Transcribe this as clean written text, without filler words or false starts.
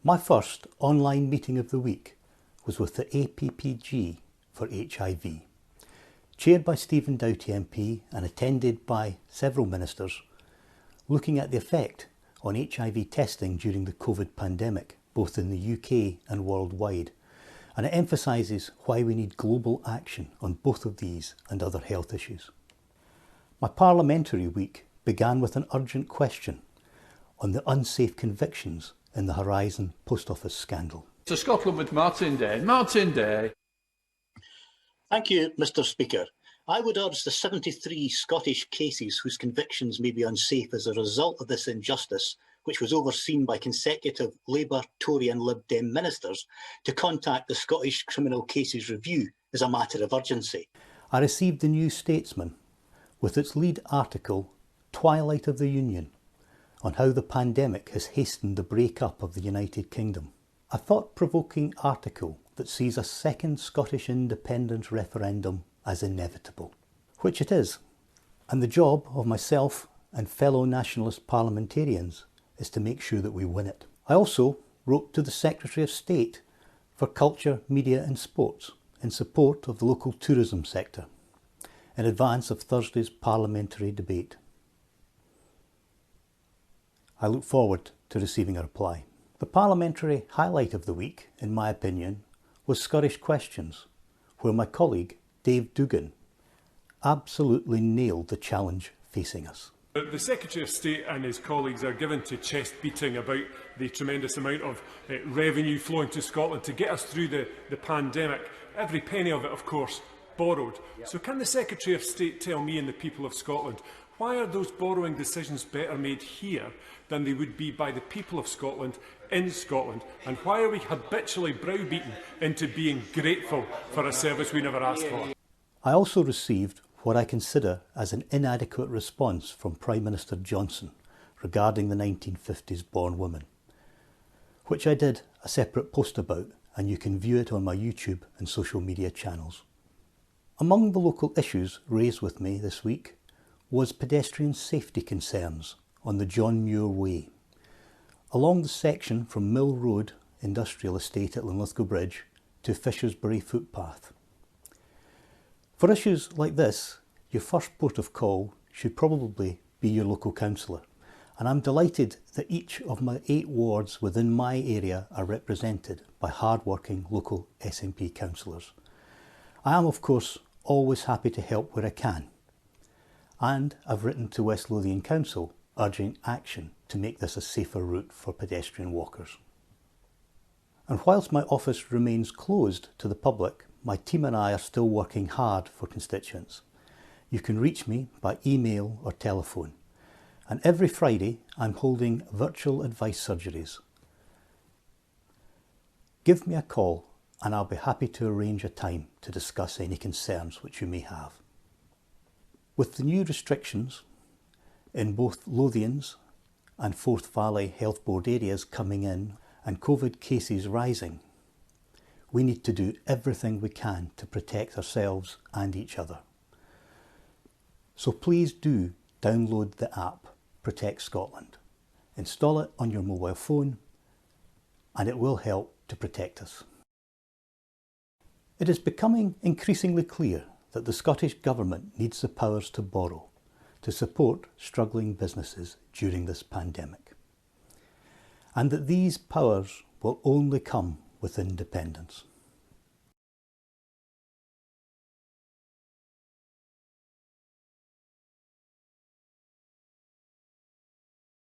My first online meeting of the week was with the APPG for HIV. Chaired by Stephen Doughty MP and attended by several ministers, looking at the effect on HIV testing during the COVID pandemic, both in the UK and worldwide. And it emphasises why we need global action on both of these and other health issues. My parliamentary week began with an urgent question on the unsafe convictions in the Horizon Post Office scandal. To Scotland with Martyn Day. Martyn Day. Thank you, Mr Speaker. I would urge the 73 Scottish cases whose convictions may be unsafe as a result of this injustice, which was overseen by consecutive Labour, Tory and Lib Dem ministers, to contact the Scottish Criminal Cases Review as a matter of urgency. I received the New Statesman with its lead article, Twilight of the Union, on how the pandemic has hastened the break-up of the United Kingdom. A thought-provoking article that sees a second Scottish independence referendum as inevitable, which it is, and the job of myself and fellow nationalist parliamentarians is to make sure that we win it. I also wrote to the Secretary of State for Culture, Media and Sports in support of the local tourism sector in advance of Thursday's parliamentary debate. I look forward to receiving a reply. The parliamentary highlight of the week, in my opinion, was Scottish Questions, where my colleague Dave Dugan absolutely nailed the challenge facing us. The Secretary of State and his colleagues are given to chest beating about the tremendous amount of revenue flowing to Scotland to get us through the pandemic. Every penny of it, of course, borrowed. Yep. So can the Secretary of State tell me and the people of Scotland, why are those borrowing decisions better made here than they would be by the people of Scotland in Scotland? And why are we habitually browbeaten into being grateful for a service we never asked for? I also received what I consider as an inadequate response from Prime Minister Johnson regarding the 1950s born woman, which I did a separate post about, and you can view it on my YouTube and social media channels. Among the local issues raised with me this week was pedestrian safety concerns on the John Muir Way, along the section from Mill Road Industrial Estate at Linlithgow Bridge to Fishersbury footpath. For issues like this, your first port of call should probably be your local councillor, and I'm delighted that each of my 8 wards within my area are represented by hard-working local SNP councillors. I am, of course, always happy to help where I can, and I've written to West Lothian Council urging action to make this a safer route for pedestrian walkers. And whilst my office remains closed to the public, my team and I are still working hard for constituents. You can reach me by email or telephone, and every Friday I'm holding virtual advice surgeries. Give me a call and I'll be happy to arrange a time to discuss any concerns which you may have. With the new restrictions in both Lothians and Forth Valley Health Board areas coming in and COVID cases rising, we need to do everything we can to protect ourselves and each other. So please do download the app Protect Scotland. Install it on your mobile phone and it will help to protect us. It is becoming increasingly clear that the Scottish Government needs the powers to borrow to support struggling businesses during this pandemic, and that these powers will only come with independence.